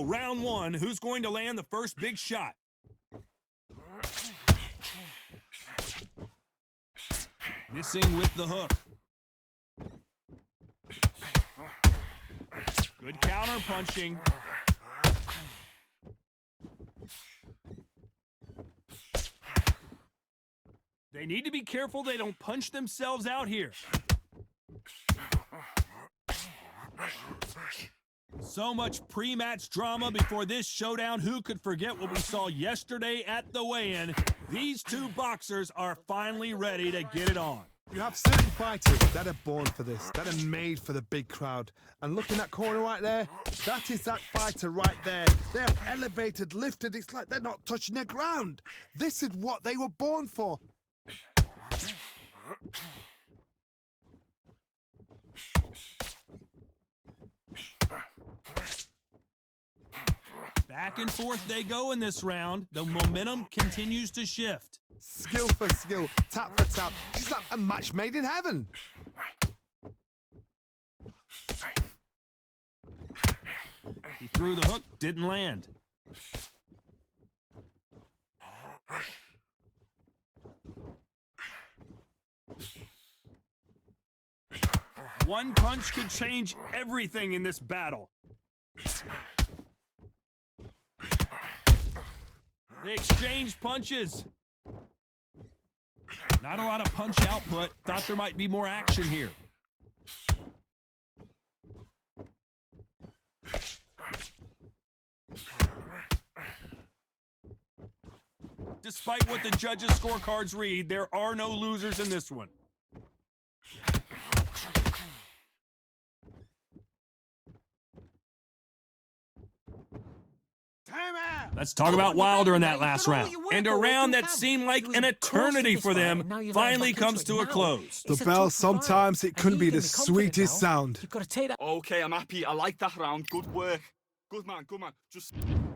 round one. Who's going to land the first big shot? Missing with the hook. Good counter punching. They need to be careful they don't punch themselves out here. So much pre-match drama before this showdown. Who could forget what we saw yesterday at the weigh-in? These two boxers are finally ready to get it on. You have certain fighters that are born for this, that are made for the big crowd. And look in that corner right there, that is that fighter right there. They have elevated, lifted, it's like they're not touching the ground. This is what they were born for. Back and forth they go in this round. The momentum continues to shift. Skill for skill, tap for tap. It's like a match made in heaven. He threw the hook, didn't land. One punch could change everything in this battle. They exchange punches. Not a lot of punch output. Thought there might be more action here. Despite what the judges' scorecards read, there are no losers in this one. Let's talk about Wilder in that last round. And a round that seemed like an eternity for them finally comes to a close. The bell, sometimes it couldn't be the sweetest sound. Okay, I'm happy. I like that round. Good work. Good man, good man.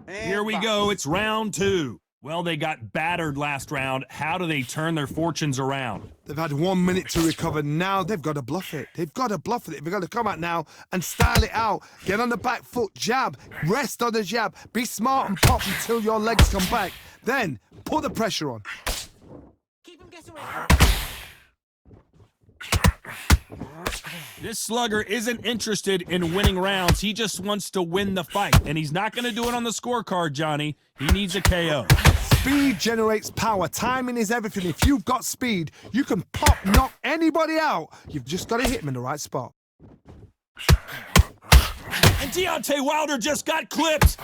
Here we go. It's round two. Well, they got battered last round. How do they turn their fortunes around? They've had 1 minute to recover. Now they've got to bluff it. They've got to bluff it. They've got to come out now and style it out. Get on the back foot, jab, rest on the jab. Be smart and pop until your legs come back. Then put the pressure on. Keep him guessing. This slugger isn't interested in winning rounds. He just wants to win the fight. And he's not going to do it on the scorecard, Johnny. He needs a KO. Speed generates power. Timing is everything. If you've got speed, you can pop, knock anybody out. You've just got to hit him in the right spot. And Deontay Wilder just got clipped.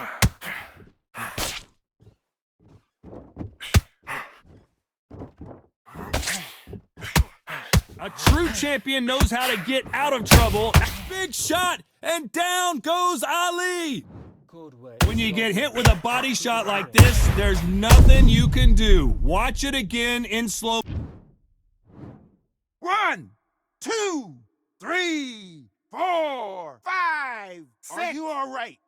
A true champion knows how to get out of trouble. Big shot, and down goes Ali. When you get hit with a body shot like this, there's nothing you can do. Watch it again in slow. 1, 2, 3, 4, 5, 6. Are you all right?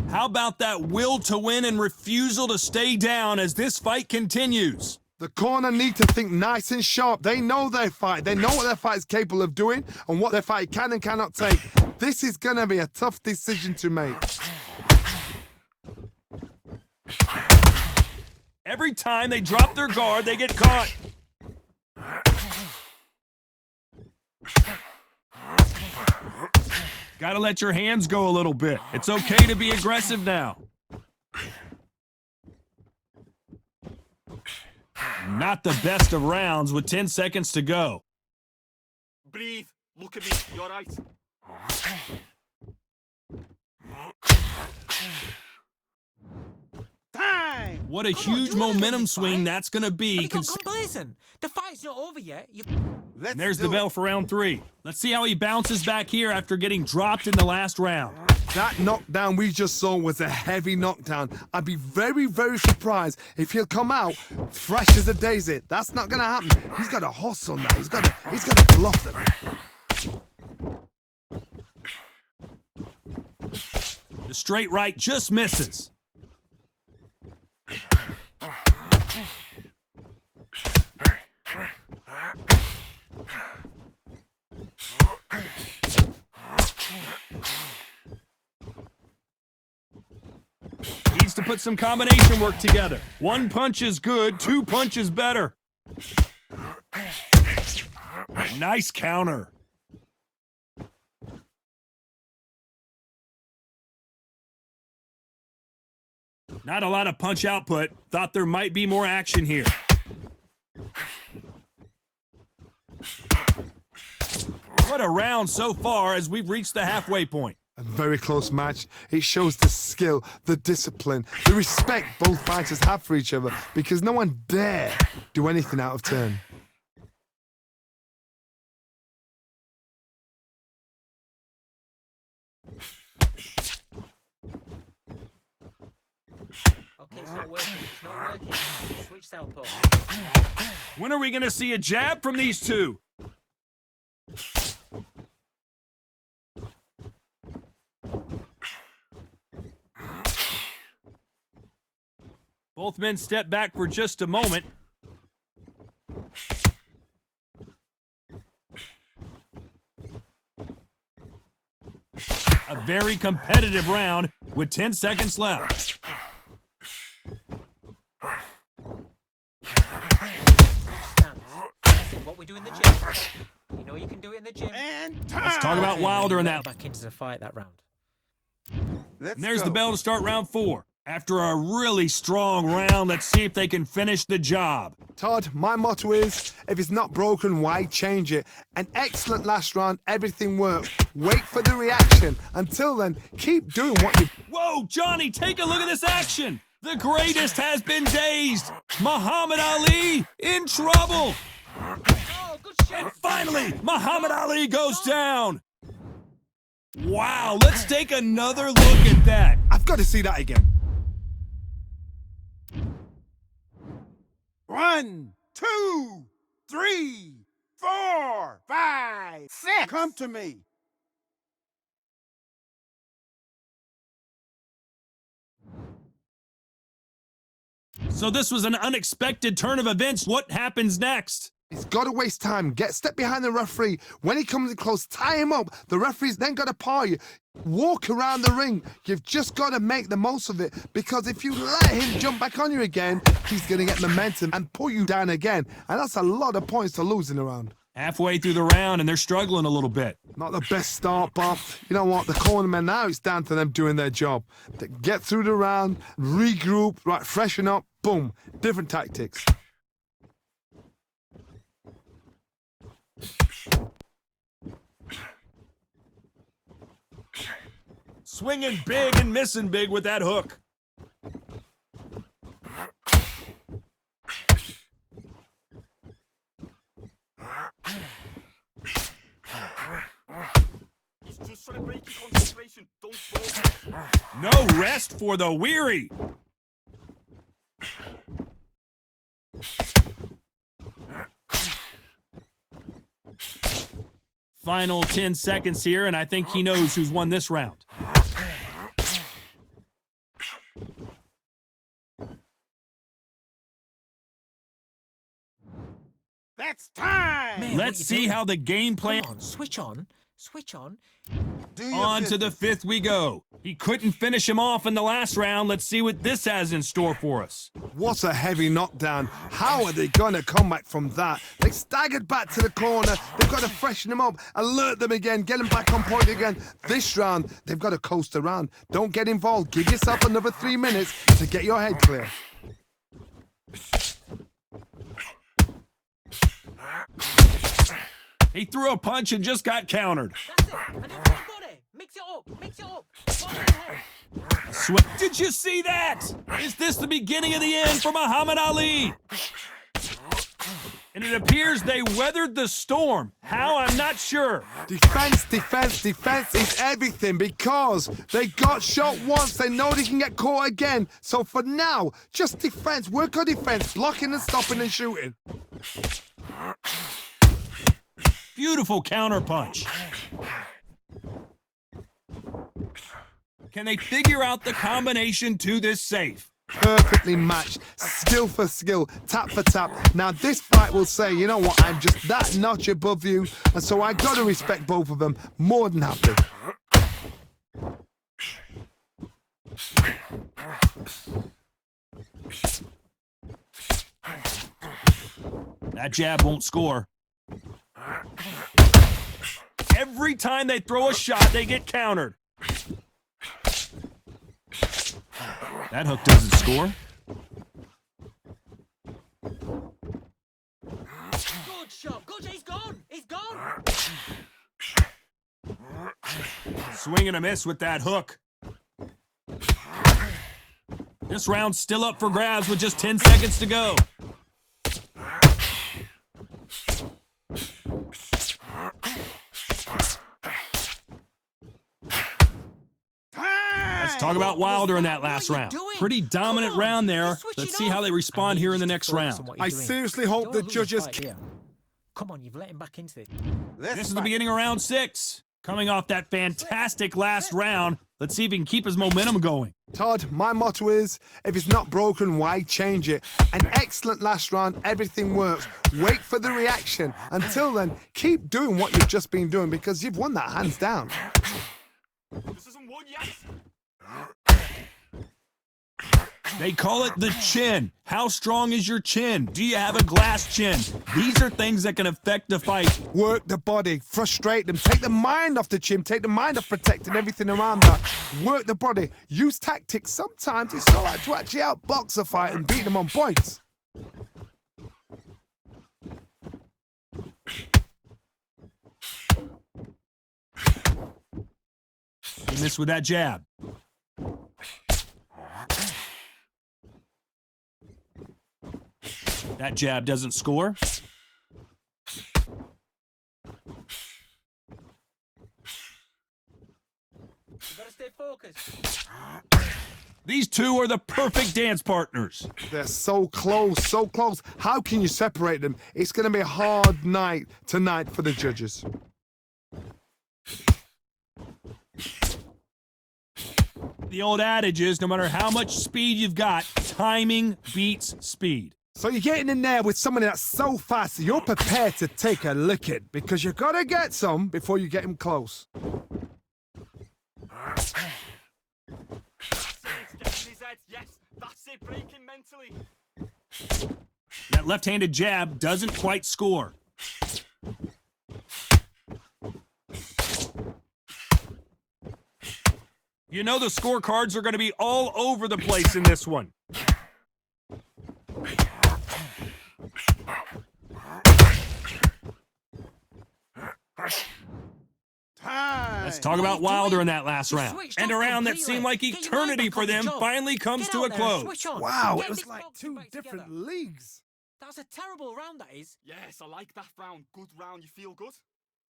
How about that will to win and refusal to stay down as this fight continues? The corner need to think nice and sharp. They know their fight. They know what their fight is capable of doing and what their fight can and cannot take. This is going to be a tough decision to make. Every time they drop their guard, they get caught. Gotta let your hands go a little bit. It's okay to be aggressive now. Not the best of rounds with 10 seconds to go. Breathe. Look at me. You're right. Time! What a huge momentum swing that's going to be. Complacent. The fight's not over yet. And there's the bell for round three. Let's see how he bounces back here after getting dropped in the last round. That knockdown we just saw was a heavy knockdown. I'd be very, very surprised if he'll come out fresh as a daisy. That's not going to happen. He's got to hustle now. He's got to bluff them. The straight right just misses. put some combination work together. One punch is good, two punches better. Nice counter. Not a lot of punch output. Thought there might be more action here. What a round so far as we've reached the halfway point. A very close match. It shows the skill, the discipline, the respect both fighters have for each other because no one dare do anything out of turn. Okay, it's not working. It's not working. Switch southpaw. When are we going to see a jab from these two? Both men step back for just a moment. A very competitive round with 10 seconds left. What we do in the gym. You know you can do it in the gym. And Let's talk about Wilder in that. Back into the fight that round. And there's the bell to start round 4. After a really strong round, let's see if they can finish the job. Todd, my motto is, if it's not broken, why change it? An excellent last round, everything worked. Wait for the reaction. Until then, keep doing what you... Whoa, Johnny, take a look at this action. The greatest has been dazed. Muhammad Ali in trouble. Oh, good shot. And finally, Muhammad Ali goes down. Wow, let's take another look at that. I've got to see that again. 1, 2, 3, 4, 5, 6. Come to me. So this was an unexpected turn of events. What happens next? He's got to waste time. Step behind the referee. When he comes in close, tie him up. The referee's then got to paw you. Walk around the ring. You've just got to make the most of it, because if you let him jump back on you again, he's going to get momentum and pull you down again. And that's a lot of points to lose in a round. Halfway through the round, and they're struggling a little bit. Not the best start, but you know what? The cornermen now, it's down to them doing their job. To get through the round, regroup, right, freshen up, boom. Different tactics. Swinging big and missing big with that hook. He's just trying to break your concentration. Don't fall. No rest for the weary. Final 10 seconds here, and I think he knows who's won this round. That's time. Man, Let's see how the game plan... Come on, switch on. Switch on. Do your On to the business. 5th we go. He couldn't finish him off in the last round. Let's see what this has in store for us. What a heavy knockdown. How are they going to come back from that? They staggered back to the corner. They've got to freshen them up, alert them again, get them back on point again. This round, they've got to coast around. Don't get involved. Give yourself another 3 minutes to get your head clear. He threw a punch and just got countered. That's it. I didn't want body. Mix it up. Mix it up. Body and head. Did you see that? Is this the beginning of the end for Muhammad Ali? And it appears they weathered the storm. How? I'm not sure. Defense, defense, defense is everything, because they got shot once. They know they can get caught again. So for now, just defense. Work on defense, blocking and stopping and shooting. Beautiful counter punch. Can they figure out the combination to this safe? Perfectly matched, skill for skill, tap for tap. Now this fight will say, you know what, I'm just that notch above you, and so I gotta respect both of them. More than happy. That jab won't score. Every time they throw a shot, they get countered. That hook doesn't score. Good shot. Good. He's gone. He's gone. Swing and a miss with that hook. This round's still up for grabs with just 10 seconds to go. Let's talk about Wilder in that last round. Pretty dominant round there. Let's see how they respond here in the next round. I seriously hope the judges... Come on, you've let him back into it. This is the beginning of round 6. Coming off that fantastic last round, let's see if he can keep his momentum going. Todd, my motto is, if it's not broken, why change it? An excellent last round, everything works. Wait for the reaction. Until then, keep doing what you've just been doing because you've won that hands down. This isn't one yet. They call it the chin. How strong is your chin? Do you have a glass chin? These are things that can affect the fight. Work the body, frustrate them, take the mind off the chin, take the mind off protecting everything around that. Work the body, use tactics. Sometimes it's all right to actually outbox a fight and beat them on points. He missed with that jab. That jab doesn't score. You gotta stay focused. These two are the perfect dance partners. They're so close, so close. How can you separate them? It's going to be a hard night tonight for the judges. The old adage is, no matter how much speed you've got, timing beats speed. So you're getting in there with somebody that's so fast, you're prepared to take a licking because you got to get some before you get him close. Yes, that's it, breaking mentally. That left-handed jab doesn't quite score. You know the scorecards are going to be all over the place in this one. Let's talk about Wilder in that last round. And a round that seemed like eternity for them finally comes to a close. Wow, it was like two different leagues. That's a terrible round, that is. Yes, I like that round. Good round. You feel good?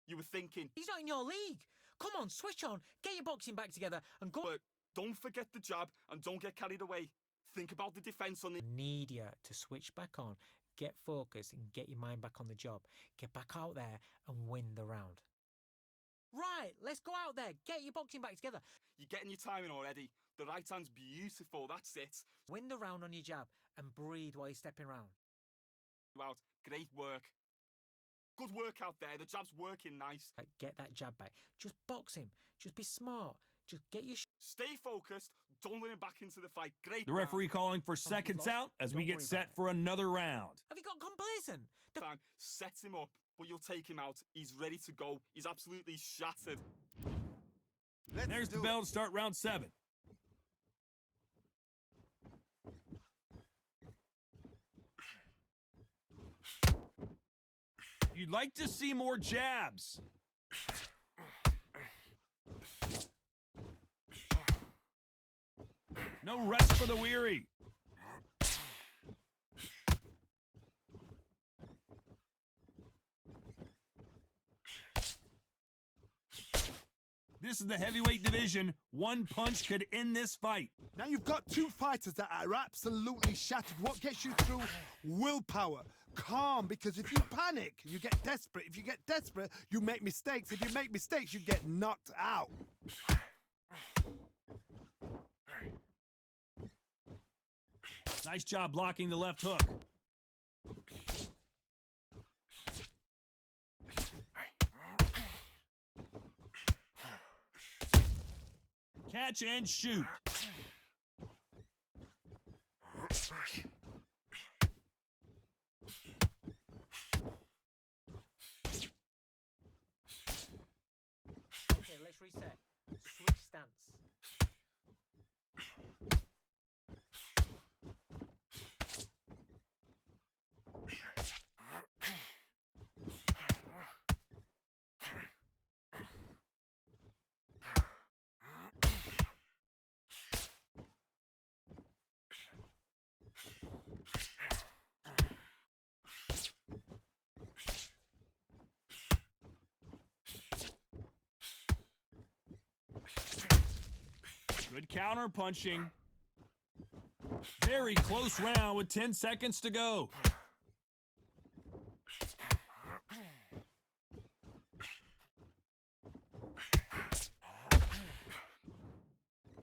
You were thinking. He's not in your league. Come on, switch on. Get your boxing back together and go. But don't forget the jab and don't get carried away. Think about the defense on the... Need you to switch back on, get focused and get your mind back on the job. Get back out there and win the round. Right, let's go out there. Get your boxing back together. You're getting your timing already. The right hand's beautiful. That's it. Win the round on your jab and breathe while you're stepping round. Wow, great work. Good work out there. The jab's working nice. Get that jab back. Just box him. Just be smart. Just get your... Stay focused. Don't let him back into the fight. Great. The referee calling for seconds out as we get set for another round. Have you got complacent? Time. Set him up, but you'll take him out. He's ready to go. He's absolutely shattered. There's the bell to start round 7. You'd like to see more jabs. No rest for the weary. This is the heavyweight division. One punch could end this fight. Now you've got two fighters that are absolutely shattered. What gets you through? Willpower. Calm, because if you panic, you get desperate. If you get desperate, you make mistakes. If you make mistakes, you get knocked out. Nice job blocking the left hook. Catch and shoot. reset. Switch stance. Good counter punching. Very close round with 10 seconds to go.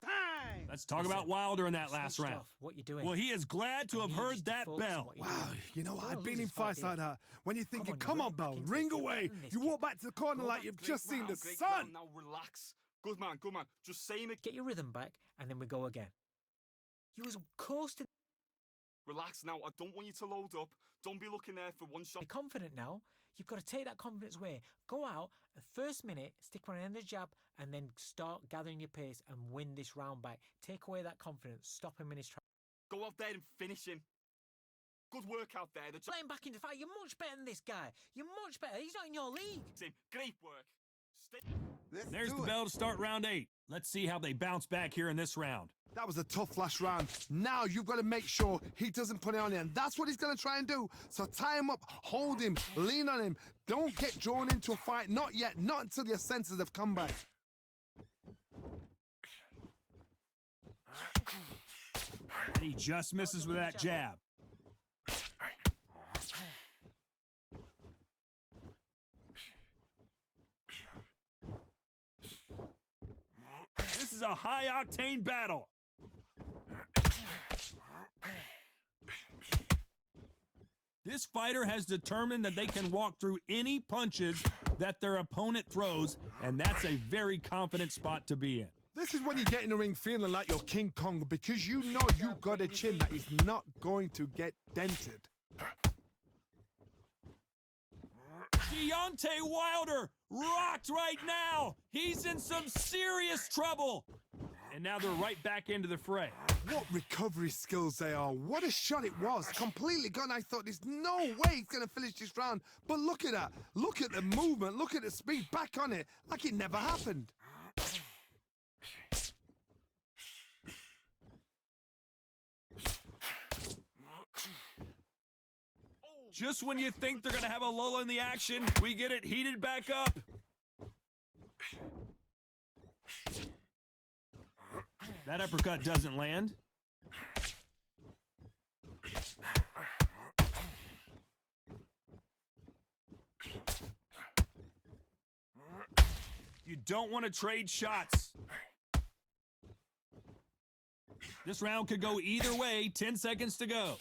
Time. Let's talk about Wilder in that last Switched round. off. What you doing? Well, he is glad to I have need you heard to that focus on bell. what you're Wow, doing. you know what? Don't I've been lose in this fight, fights like dear. that. When you're thinking, on, come you're on, right Bell, back into ring it. You're away. better than this, You kid. walk back to the corner Go like back, you've great just seen the round, great sun. round. Now relax. Good man, good man. Just same it. Get your rhythm back, and then we go again. You was coasting. Relax now. I don't want you to load up. Don't be looking there for one shot. Be confident now. You've got to take that confidence away. Go out, the first minute, stick one end of the jab, and then start gathering your pace and win this round back. Take away that confidence. Stop him in his tracks. Go out there and finish him. Good work out there. The Let him back into the fight. You're much better than this guy. You're much better. He's not in your league. him. Great work. Stay. There's the bell to start round 8. Let's see how they bounce back here in this round. That was a tough last round. Now you've got to make sure he doesn't put it on you. And that's what he's going to try and do. So tie him up, hold him, lean on him. Don't get drawn into a fight. Not yet. Not until your senses have come back. And he just misses with that jab. This is a high-octane battle. This fighter has determined that they can walk through any punches that their opponent throws, and that's a very confident spot to be in. This is when you get in the ring feeling like you're King Kong because you know you've got a chin that is not going to get dented. Deontay Wilder rocked right now. He's in some serious trouble. And now they're right back into the fray. What recovery skills they are. What a shot it was. Completely gone. I thought there's no way he's going to finish this round. But look at that. Look at the movement. Look at the speed. Back on it. Like it never happened. Just when you think they're going to have a lull in the action, we get it heated back up. That uppercut doesn't land. You don't want to trade shots. This round could go either way. 10 seconds to go.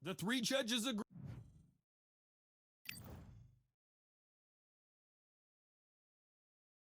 The 3 judges agree.